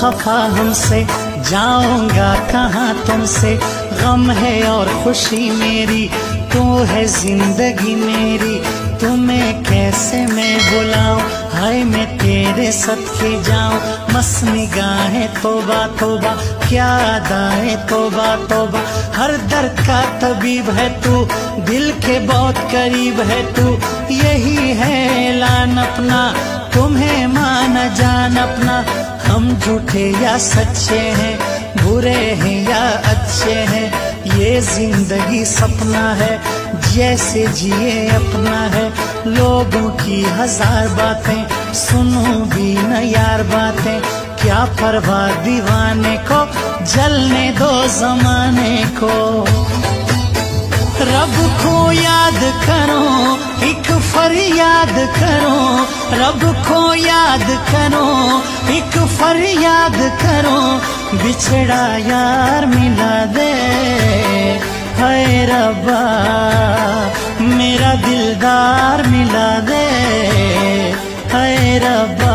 खफा हमसे, जाऊंगा कहाँ तुमसे। गम है और खुशी मेरी, तू है जिंदगी मेरी, तुम्हें कैसे मैं बुलाऊं। हाय मैं तेरे सदके जाऊं, मस्त निगाहें तौबा तौबा, क्या अदाएं तौबा तौबा। हर दर्द का तबीब है तू, दिल के बहुत करीब है तू। यही है ऐलान अपना, तुम्हें माना जान अपना। हम झूठे या सच्चे हैं, बुरे हैं या अच्छे हैं, ये जिंदगी सपना है, जैसे जिए अपना है। लोगों की हजार बातें सुनूं भी न यार बातें, क्या परवाह दीवाने को, जलने दो जमाने को। रब को याद करो, एक फरियाद करो, रब को याद करो, एक फरियाद करो। बिछड़ा यार मिला दे, हाय रब्बा मेरा दिलदार मिला दे, हाय रब्बा।